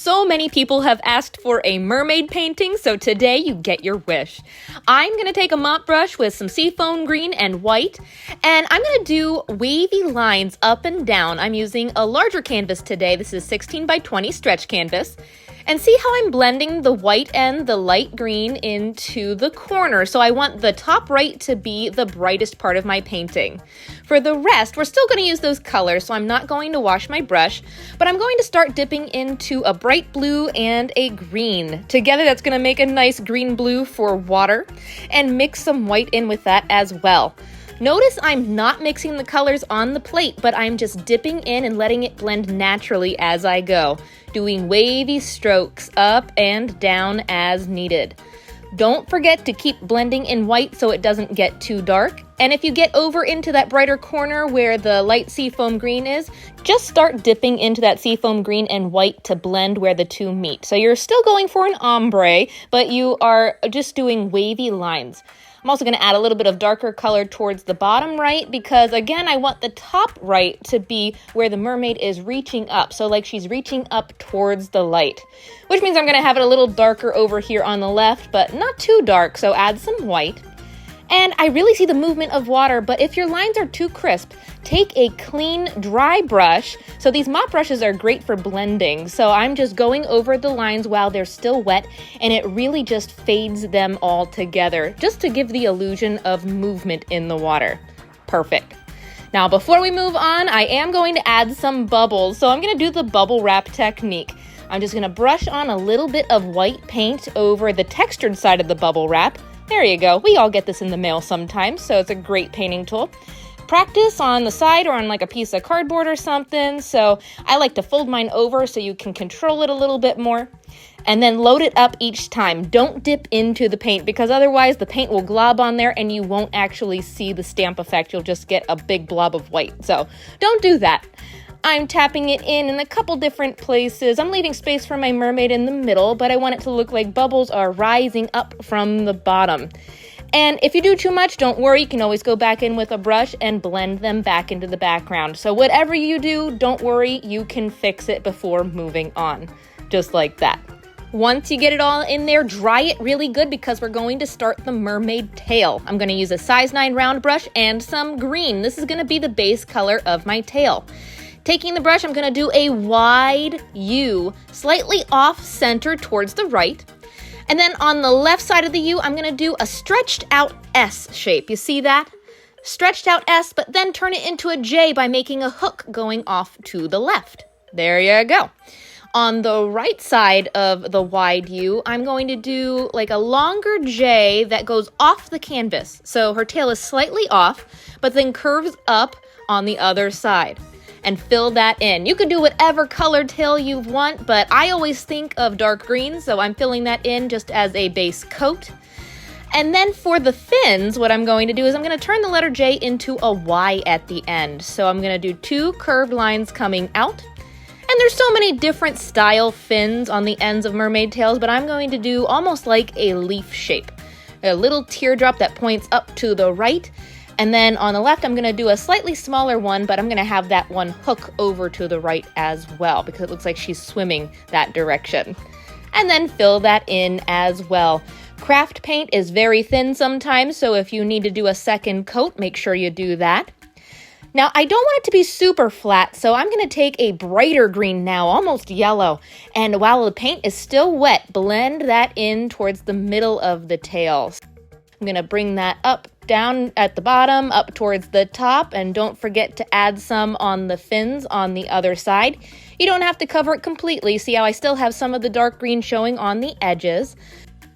So many people have asked for a mermaid painting, so today you get your wish. I'm going to take a mop brush with some seafoam green and white, and I'm going to do wavy lines up and down. I'm using a larger canvas today. This is 16 by 20 stretch canvas. And see how I'm blending the white and the light green into the corner. So I want the top right to be the brightest part of my painting. For the rest, we're still going to use those colors, so I'm not going to wash my brush, but I'm going to start dipping into a bright blue and a green. Together, that's going to make a nice green blue for water, and mix some white in with that as well. Notice I'm not mixing the colors on the plate, but I'm just dipping in and letting it blend naturally as I go, doing wavy strokes up and down as needed. Don't forget to keep blending in white so it doesn't get too dark. And if you get over into that brighter corner where the light seafoam green is, just start dipping into that seafoam green and white to blend where the two meet. So you're still going for an ombre, but you are just doing wavy lines. I'm also going to add a little bit of darker color towards the bottom right because, again, I want the top right to be where the mermaid is reaching up. So like she's reaching up towards the light, which means I'm going to have it a little darker over here on the left, but not too dark. So add some white. And I really see the movement of water, but if your lines are too crisp, take a clean, dry brush. So these mop brushes are great for blending. So I'm just going over the lines while they're still wet, and it really just fades them all together, just to give the illusion of movement in the water. Perfect. Now, before we move on, I am going to add some bubbles. So I'm going to do the bubble wrap technique. I'm just going to brush on a little bit of white paint over the textured side of the bubble wrap. There you go. We all get this in the mail sometimes, so it's a great painting tool. Practice on the side or on like a piece of cardboard or something. So I like to fold mine over so you can control it a little bit more. And then load it up each time. Don't dip into the paint because otherwise the paint will glob on there and you won't actually see the stamp effect. You'll just get a big blob of white. So don't do that. I'm tapping it in a couple different places. I'm leaving space for my mermaid in the middle, but I want it to look like bubbles are rising up from the bottom. And if you do too much, don't worry. You can always go back in with a brush and blend them back into the background. So whatever you do, don't worry. You can fix it before moving on, just like that. Once you get it all in there, dry it really good because we're going to start the mermaid tail. I'm going to use a size 9 round brush and some green. This is going to be the base color of my tail. Taking the brush, I'm going to do a wide U, slightly off center towards the right. And then on the left side of the U, I'm going to do a stretched out S shape. You see that? Stretched out S, but then turn it into a J by making a hook going off to the left. There you go. On the right side of the wide U, I'm going to do like a longer J that goes off the canvas. So her tail is slightly off, but then curves up on the other side. And fill that in. You could do whatever color tail you want, but I always think of dark green, so I'm filling that in just as a base coat. And then for the fins, what I'm going to do is I'm going to turn the letter J into a Y at the end. So I'm going to do 2 curved lines coming out. And there's so many different style fins on the ends of mermaid tails, but I'm going to do almost like a leaf shape. A little teardrop that points up to the right. And then on the left, I'm going to do a slightly smaller one, but I'm going to have that one hook over to the right as well because it looks like she's swimming that direction. And then fill that in as well. Craft paint is very thin sometimes, so if you need to do a second coat, make sure you do that. Now, I don't want it to be super flat, so I'm going to take a brighter green now, almost yellow. And while the paint is still wet, blend that in towards the middle of the tail. I'm going to bring that up, down at the bottom, up towards the top, and don't forget to add some on the fins on the other side. You don't have to cover it completely. See how I still have some of the dark green showing on the edges?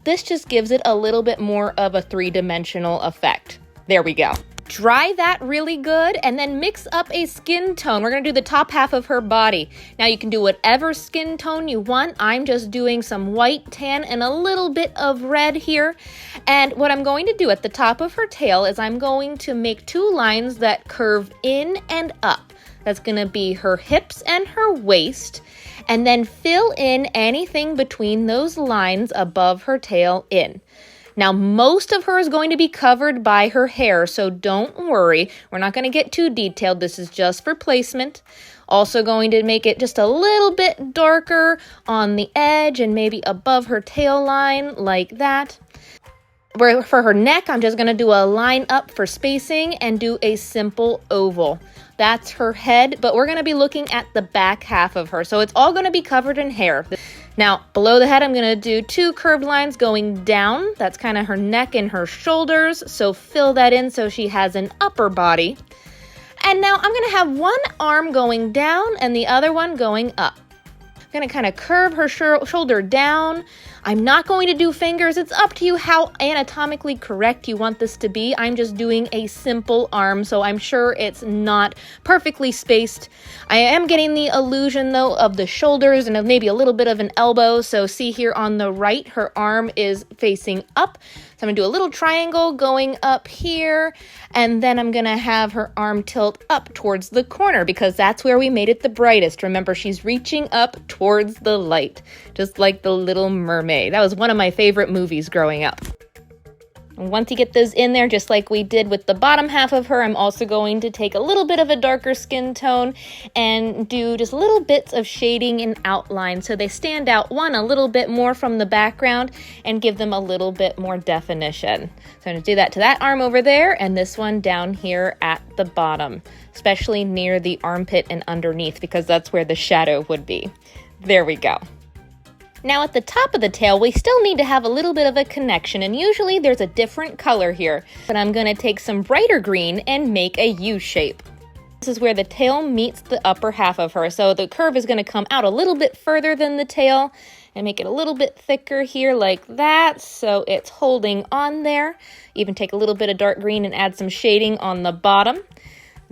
This just gives it a little bit more of a 3-dimensional effect. There we go. Dry that really good and then mix up a skin tone. We're going to do the top half of her body. Now you can do whatever skin tone you want. I'm just doing some white, tan, and a little bit of red here. And what I'm going to do at the top of her tail is I'm going to make 2 lines that curve in and up. That's going to be her hips and her waist. And then fill in anything between those lines above her tail in. Now, most of her is going to be covered by her hair, so don't worry. We're not going to get too detailed. This is just for placement. Also going to make it just a little bit darker on the edge and maybe above her tail line like that. Where for her neck, I'm just going to do a line up for spacing and do a simple oval. That's her head, but we're going to be looking at the back half of her. So it's all going to be covered in hair. Now, below the head, I'm going to do 2 curved lines going down. That's kind of her neck and her shoulders. So fill that in so she has an upper body. And now I'm going to have one arm going down and the other one going up. I'm going to kind of curve her shoulder down. I'm not going to do fingers. It's up to you how anatomically correct you want this to be. I'm just doing a simple arm, so I'm sure it's not perfectly spaced. I am getting the illusion, though, of the shoulders and of maybe a little bit of an elbow. So see here on the right, her arm is facing up. So I'm going to do a little triangle going up here, and then I'm going to have her arm tilt up towards the corner because that's where we made it the brightest. Remember, she's reaching up towards the light, just like the Little Mermaid. That was one of my favorite movies growing up. And once you get those in there, just like we did with the bottom half of her, I'm also going to take a little bit of a darker skin tone and do just little bits of shading and outline so they stand out, one, a little bit more from the background and give them a little bit more definition. So I'm going to do that to that arm over there and this one down here at the bottom, especially near the armpit and underneath because that's where the shadow would be. There we go. Now at the top of the tail, we still need to have a little bit of a connection, and usually there's a different color here. But I'm going to take some brighter green and make a U shape. This is where the tail meets the upper half of her, so the curve is going to come out a little bit further than the tail and make it a little bit thicker here like that, so it's holding on there. Even take a little bit of dark green and add some shading on the bottom.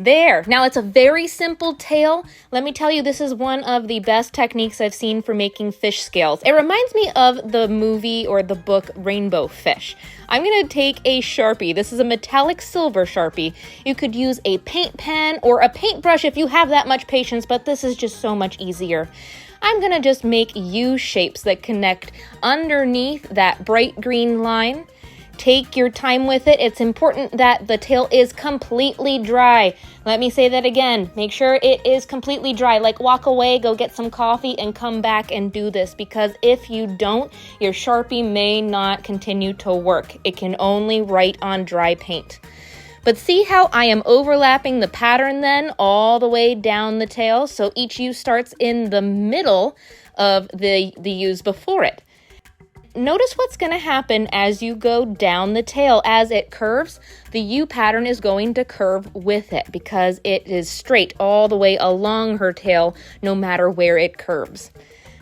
There. Now it's a very simple tail. Let me tell you, this is one of the best techniques I've seen for making fish scales. It reminds me of the movie or the book Rainbow Fish. I'm going to take a Sharpie. This is a metallic silver Sharpie. You could use a paint pen or a paintbrush if you have that much patience, but this is just so much easier. I'm going to just make U shapes that connect underneath that bright green line. Take your time with it. It's important that the tail is completely dry. Let me say that again. Make sure it is completely dry. Like walk away, go get some coffee, and come back and do this because if you don't, your Sharpie may not continue to work. It can only write on dry paint. But see how I am overlapping the pattern then all the way down the tail? So each U starts in the middle of the U's before it. Notice what's going to happen as you go down the tail. As it curves, the U pattern is going to curve with it because it is straight all the way along her tail, no matter where it curves.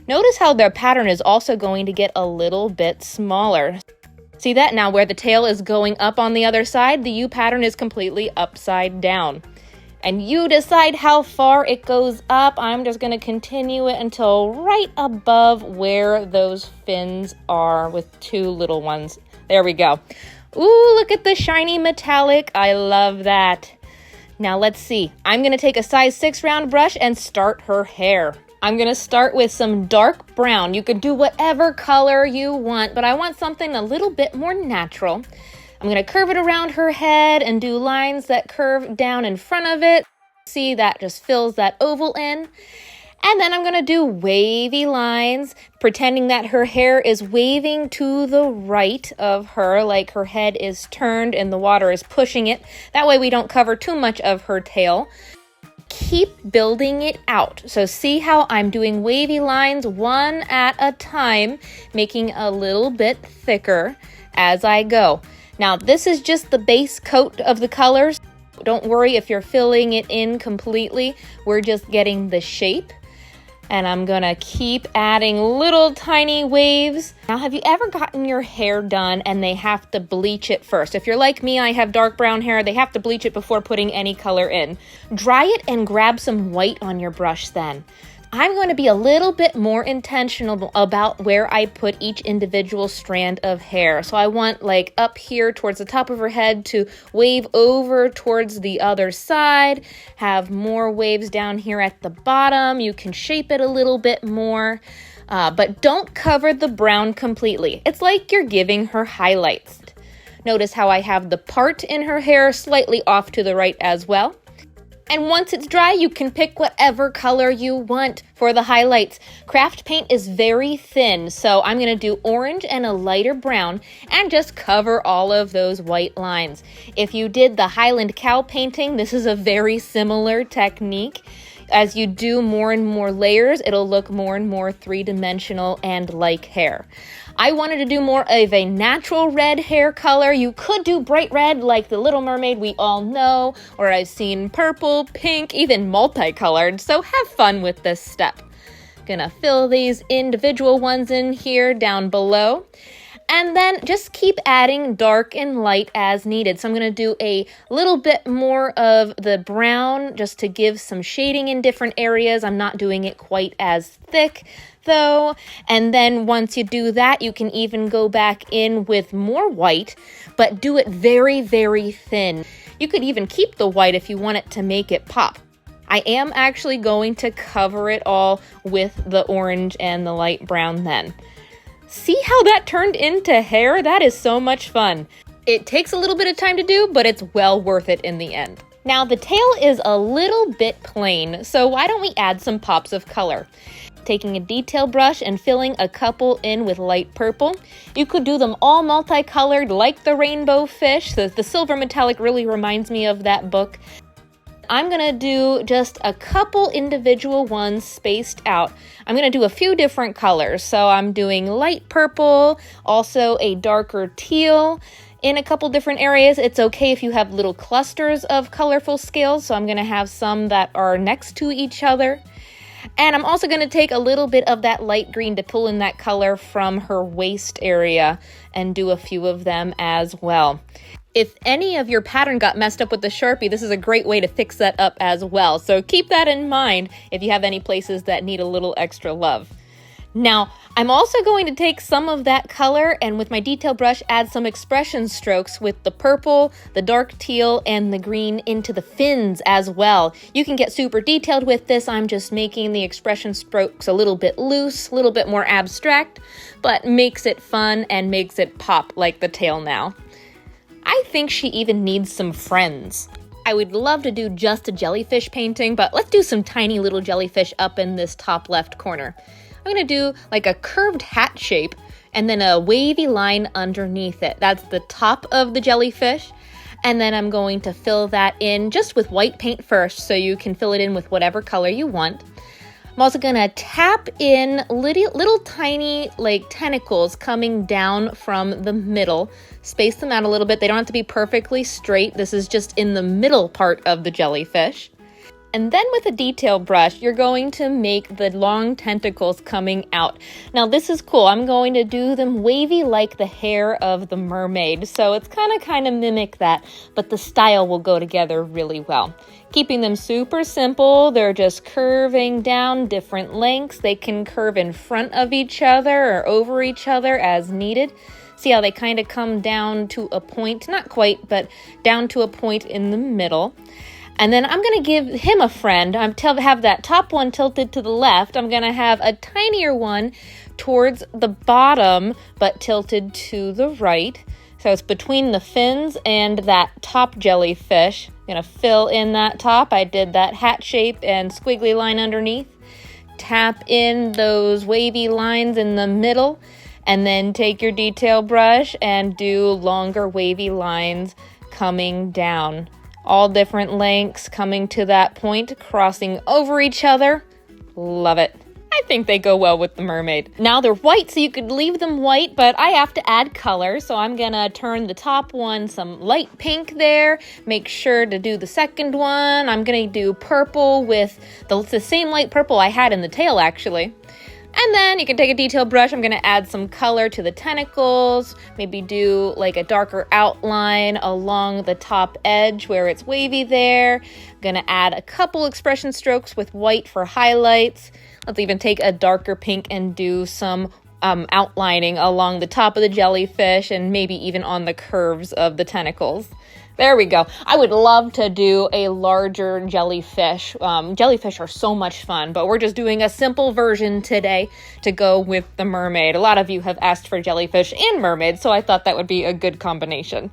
Notice how the pattern is also going to get a little bit smaller. See that? Now where the tail is going up on the other side, the U pattern is completely upside down. And you decide how far it goes up. I'm just going to continue it until right above where those fins are with 2 little ones. There we go. Ooh, look at the shiny metallic. I love that. Now let's see. I'm going to take a size 6 round brush and start her hair. I'm going to start with some dark brown. You could do whatever color you want, but I want something a little bit more natural. I'm going to curve it around her head and do lines that curve down in front of it. See, that just fills that oval in. And then I'm going to do wavy lines, pretending that her hair is waving to the right of her, like her head is turned and the water is pushing it. That way we don't cover too much of her tail. Keep building it out. So see how I'm doing wavy lines one at a time, making a little bit thicker as I go. Now, this is just the base coat of the colors. Don't worry if you're filling it in completely. We're just getting the shape. And I'm gonna keep adding little tiny waves. Now, have you ever gotten your hair done and they have to bleach it first? If you're like me, I have dark brown hair. They have to bleach it before putting any color in. Dry it and grab some white on your brush then. I'm going to be a little bit more intentional about where I put each individual strand of hair. So I want like up here towards the top of her head to wave over towards the other side, have more waves down here at the bottom. You can shape it a little bit more, but don't cover the brown completely. It's like you're giving her highlights. Notice how I have the part in her hair slightly off to the right as well. And once it's dry, you can pick whatever color you want for the highlights. Craft paint is very thin, so I'm going to do orange and a lighter brown and just cover all of those white lines. If you did the Highland cow painting, this is a very similar technique. As you do more and more layers, it'll look more and more three-dimensional and like hair. I wanted to do more of a natural red hair color. You could do bright red like the Little Mermaid we all know, or I've seen purple, pink, even multicolored, so have fun with this step. Gonna fill these individual ones in here down below. And then just keep adding dark and light as needed. So I'm going to do a little bit more of the brown just to give some shading in different areas. I'm not doing it quite as thick though. And then once you do that, you can even go back in with more white, but do it very, very thin. You could even keep the white if you want it to make it pop. I am actually going to cover it all with the orange and the light brown then. See how that turned into hair? That is so much fun. It takes a little bit of time to do, but it's well worth it in the end. Now the tail is a little bit plain, so why don't we add some pops of color? Taking a detail brush and filling a couple in with light purple. You could do them all multicolored like the rainbow fish. The silver metallic really reminds me of that book. I'm gonna do just a couple individual ones spaced out. I'm gonna do a few different colors. So I'm doing light purple, also a darker teal in a couple different areas. It's okay if you have little clusters of colorful scales. So I'm gonna have some that are next to each other. And I'm also gonna take a little bit of that light green to pull in that color from her waist area and do a few of them as well. If any of your pattern got messed up with the Sharpie, this is a great way to fix that up as well. So keep that in mind if you have any places that need a little extra love. Now, I'm also going to take some of that color and with my detail brush add some expression strokes with the purple, the dark teal, and the green into the fins as well. You can get super detailed with this. I'm just making the expression strokes a little bit loose, a little bit more abstract, but makes it fun and makes it pop like the tail now. I think she even needs some friends. I would love to do just a jellyfish painting, but let's do some tiny little jellyfish up in this top left corner. I'm gonna do like a curved hat shape and then a wavy line underneath it. That's the top of the jellyfish. And then I'm going to fill that in just with white paint first, so you can fill it in with whatever color you want. I'm also gonna tap in little tiny like tentacles coming down from the middle. Space them out a little bit. They don't have to be perfectly straight. This is just in the middle part of the jellyfish. And then with a detail brush, you're going to make the long tentacles coming out. Now this is cool. I'm going to do them wavy like the hair of the mermaid. So it's kind of mimic that, but the style will go together really well. Keeping them super simple. They're just curving down different lengths. They can curve in front of each other or over each other as needed. See how they kind of come down to a point, not quite, but down to a point in the middle. And then I'm going to give him a friend. Have that top one tilted to the left. I'm going to have a tinier one towards the bottom, but tilted to the right. So it's between the fins and that top jellyfish. I'm going to fill in that top. I did that hat shape and squiggly line underneath. Tap in those wavy lines in the middle. And then take your detail brush and do longer wavy lines coming down. All different lengths coming to that point, crossing over each other. Love it. I think they go well with the mermaid. Now they're white, so you could leave them white, but I have to add color. So I'm gonna turn the top one some light pink there. Make sure to do the second one. I'm gonna do purple with the same light purple I had in the tail actually. And then you can take a detail brush. I'm gonna add some color to the tentacles, maybe do like a darker outline along the top edge where it's wavy there. I'm gonna add a couple expression strokes with white for highlights. Let's even take a darker pink and do some outlining along the top of the jellyfish and maybe even on the curves of the tentacles. There we go. I would love to do a larger jellyfish. Jellyfish are so much fun, but we're just doing a simple version today to go with the mermaid. A lot of you have asked for jellyfish and mermaid, so I thought that would be a good combination.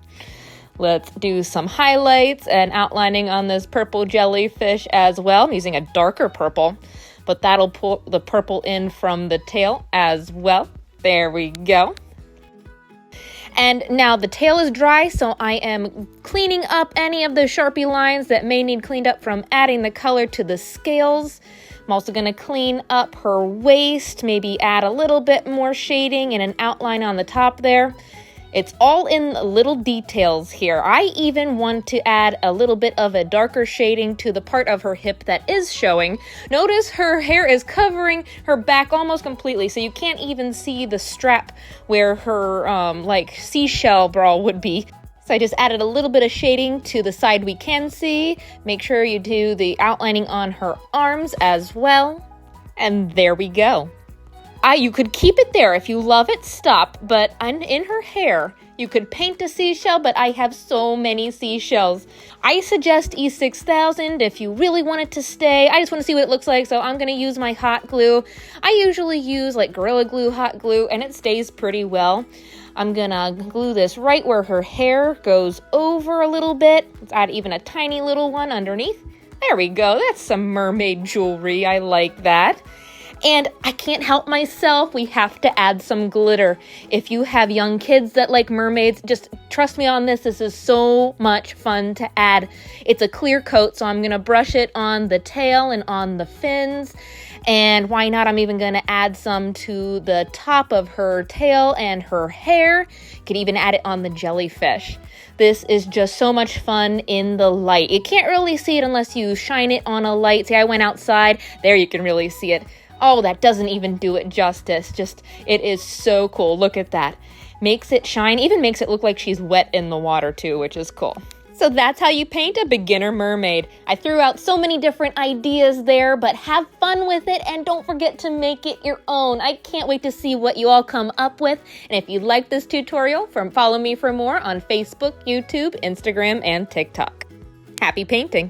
Let's do some highlights and outlining on this purple jellyfish as well. I'm using a darker purple, but that'll pull the purple in from the tail as well. There we go. And now the tail is dry, so I am cleaning up any of the Sharpie lines that may need cleaned up from adding the color to the scales. I'm also going to clean up her waist, maybe add a little bit more shading and an outline on the top there. It's all in little details here. I even want to add a little bit of a darker shading to the part of her hip that is showing. Notice her hair is covering her back almost completely, so you can't even see the strap where her like seashell bra would be. So I just added a little bit of shading to the side we can see. Make sure you do the outlining on her arms as well. And there we go. You could keep it there. If you love it, stop. But in her hair, you could paint a seashell, but I have so many seashells. I suggest E6000 if you really want it to stay. I just want to see what it looks like, so I'm going to use my hot glue. I usually use like Gorilla Glue hot glue, and it stays pretty well. I'm going to glue this right where her hair goes over a little bit. Let's add even a tiny little one underneath. There we go. That's some mermaid jewelry. I like that. And I can't help myself, we have to add some glitter. If you have young kids that like mermaids, just trust me on this. This is so much fun to add. It's a clear coat, so I'm going to brush it on the tail and on the fins. And why not? I'm even going to add some to the top of her tail and her hair. You can even add it on the jellyfish. This is just so much fun in the light. You can't really see it unless you shine it on a light. See, I went outside. There you can really see it. Oh, that doesn't even do it justice. It is so cool. Look at that. Makes it shine, even makes it look like she's wet in the water too, which is cool. So that's how you paint a beginner mermaid. I threw out so many different ideas there, but have fun with it and don't forget to make it your own. I can't wait to see what you all come up with. And if you like this tutorial, follow me for more on Facebook, YouTube, Instagram, and TikTok. Happy painting!